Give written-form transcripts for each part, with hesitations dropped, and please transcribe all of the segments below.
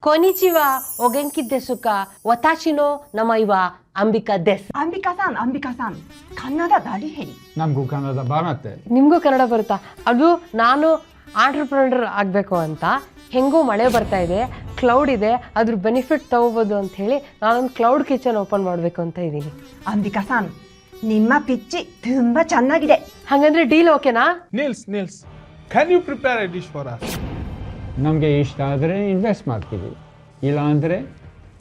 ಕೊನಿಚಿವಾ ಒಗೆಂಕಿದ್ದೆ ಸುಖ ವತಾಶಿನೋ ನಮ್ಮ ಇವ ಅಂಬಿಕಾ ದೆಸ್. ಅಂಬಿಕಾ ಸಾನ್ ಕನ್ನಡ ದಾಡಿ ಹೇಳಿ. ನಮಗೂ ಕನ್ನಡ ಬರುತ್ತೆ. ನಿಮಗೂ ಕನ್ನಡ ಬರುತ್ತಾ? ಅದು ನಾನು ಆಂಟ್ರಪ್ರನರ್ ಆಗಬೇಕು ಅಂತ ಹೆಂಗೂ ಮಳೆ ಬರ್ತಾ ಇದೆ, ಕ್ಲೌಡ್ ಇದೆ, ಅದ್ರ ಬೆನಿಫಿಟ್ ತಗೋಬೋದು ಅಂತ ಹೇಳಿ ನಾನೊಂದು ಕ್ಲೌಡ್ ಕಿಚನ್ ಓಪನ್ ಮಾಡಬೇಕು ಅಂತ ಇದ್ದೀನಿ. ಅಂಬಿಕಾ ಸಾನ್ ನಿಮ್ಮ ಪಿಚ್ಚಿ ತುಂಬಾ ಚೆನ್ನಾಗಿದೆ. ಹಾಗಂದ್ರೆ ಡೀಲ್ ಓಕೆನಾ? Nils, can you prepare a dish for us? ನಮಗೆ ಇಷ್ಟ ಆದರೆ ಇನ್ವೆಸ್ಟ್ ಮಾಡ್ತೀವಿ, ಇಲ್ಲ ಅಂದರೆ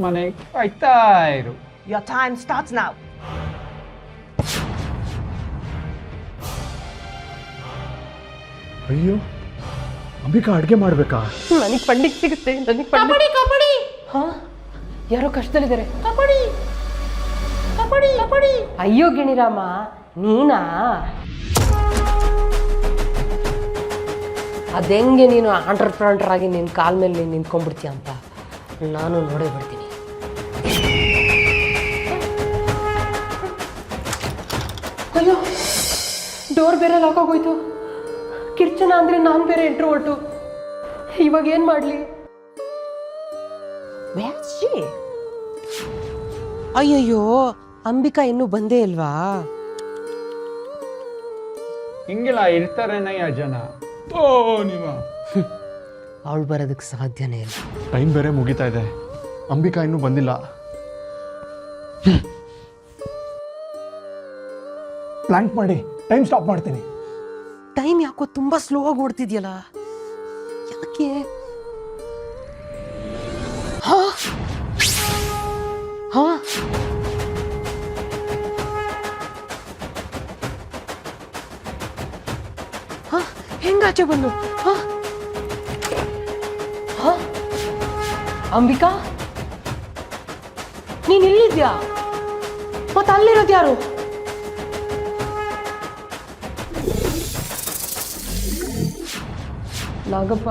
ಮನೆಗೆ ಕಾಯ್ತಾ ಇರು. Your time starts now. ಅಯ್ಯೋ, ಅಂಬಿಕಾ ಅಡುಗೆ ಮಾಡ್ಬೇಕಾ? ನನಗೆ ಫಂಡಿಂಗ್ ಸಿಗುತ್ತೆ. ನನಗೆ ಕಬಡ್ಡಿ. ಹಾ, ಯಾರೋ ಕಷ್ಟದಲ್ಲಿದ್ದಾರೆ. ಕಬಡ್ಡಿ. ಅಯ್ಯೋ ಗಿಣಿರಾಮ, ನೀನಾ? ಅದೆಂಗೆ ನೀನು ಆಂಟ್ರಪ್ರನರ್ ಆಗಿ ನಿನ್ನ ಕಾಲ ಮೇಲೆ ನೀನು ನಿಂತ್ಕೊಂಡ್ಬಿಡ್ತೀಯ ಅಂತ ನಾನು ನೋಡೇ ಬಿಡ್ತೀನಿ. ಅಯ್ಯೋ, ಡೋರ್ ಬೇರೆ ಲಾಕ್ ಆಗೋಯ್ತು. ಕಿರ್ಚನ ಅಂದರೆ ನಾನು ಬೇರೆ ಇಂಟ್ರೋವರ್ಟು. ಇವಾಗ ಏನು ಮಾಡಲಿ? ಅಯ್ಯಯ್ಯೋ, ಅಂಬಿಕಾ ಇನ್ನೂ ಬಂದೇ ಇಲ್ವಾ? ಹಿಂಗೆಲ್ಲ ಇರ್ತಾರೇನಯ್ಯ ಜನ. ಓ ನಿಮ್ಮ ಅವಳು ಬರೋದಕ್ಕೆ ಸಾಧ್ಯನೇ ಇಲ್ಲ. ಟೈಮ್ ಬೇರೆ ಮುಗಿತಾ ಇದೆ, ಅಂಬಿಕಾ ಇನ್ನೂ ಬಂದಿಲ್ಲ. ಪ್ಲಾಂಕ್ ಮಾಡಿ ಟೈಮ್ ಸ್ಟಾಪ್ ಮಾಡ್ತೀನಿ. ಟೈಮ್ ಯಾಕೋ ತುಂಬಾ ಸ್ಲೋ ಆಗಿ ಓಡ್ತಿದ್ಯಲ್ಲ, ಯಾಕೆ? ಹಾ, ಹೆಂಗಾಚೆ ಬಂದು? ಅಂಬಿಕಾ, ನೀನ್ ಇಲ್ಲಿದ್ಯಾ? ಮತ್ತೆ ಅಲ್ಲಿರೋದು ಯಾರು? ನಾಗಪ್ಪ,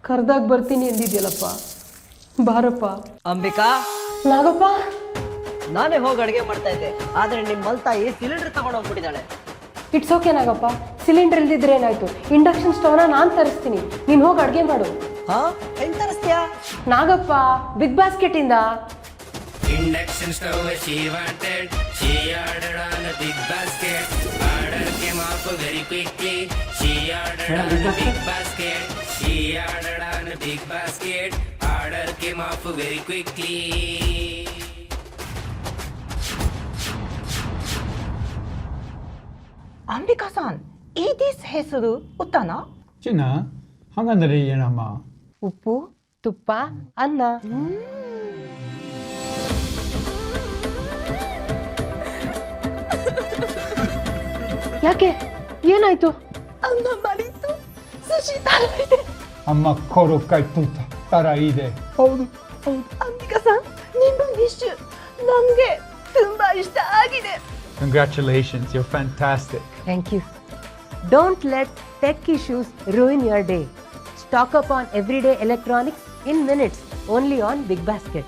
ಕರ್ದಾಗ ಬರ್ತೀನಿ ಎಂದಿದ್ಯಲ್ಲಪ್ಪ, ಬಾರಪ್ಪ. ಅಂಬಿಕಾ, ನಾಗಪ್ಪ, ನಾನೇ ಹೋಗಿ ಅಡುಗೆ ಮಾಡ್ತಾ ಇದ್ದೆ, ಆದ್ರೆ ನಿಮ್ಮ ಮಲ್ತಾಯಿ ಸಿಲಿಂಡರ್ ತಗೊಂಡು ಹೋಗ್ಬಿಟ್ಟಿದ್ದಾಳೆ. ಇಟ್ಸ್ ಓಕೆ ನಾಗಪ್ಪ, ಸಿಲಿಂಡರ್ ಇಲ್ದಿದ್ರೆ ಏನಾಯ್ತು? ಇಂಡಕ್ಷನ್ ಸ್ಟವ್ನ ನಾನು ತರಿಸ್ತೀನಿ, ನೀನು ಹೋಗಿ ಅಡುಗೆ ಮಾಡು. ಹಾ, ಹೆಂಗ್ ತರಿಸ್ತೀಯಾ? ನಾಗಪ್ಪ, ಬಿಗ್ ಬಾಸ್ಕೆಟ್ ಇಂದ. Induction stove she wanted. She ordered on a big basket. Order came off very quickly. She ordered on a big basket. She ordered on a big basket. Order came off very quickly. Ambika ಸಾನ್, ಈ this ಹೆಸರು ಉತ್ತನ? ಚಿನ್ನ, ಹಂಗಂದ್ರೆ ಏನಮ್ಮ? ಉಪ್ಪು, ತುಪ್ಪ, ಅನ್ನ. ಯಾಕೆ, ಏನಾಯ್ತು? ಅನ್ನ ಮಾಡಿತ್ತು, ಸುಶಿ ತಾಯಿದೆ. ಅಮ್ಮ ಕೊರೋ ಕೈ ತುತ್ತ ತರ ಇದೆ. ಹೌದು, ಅಂಬಿಕಾ ಸಾನ್, ನಿಮ್ಮ ಡಿಶ್ ನಮ್ಗೆ ತುಂಬಾ ಇಷ್ಟ ಆಗಿದೆ. Congratulations, you're fantastic. Thank you. Don't let tech issues ruin your day. Stock up on everyday electronics in minutes, only on Big Basket.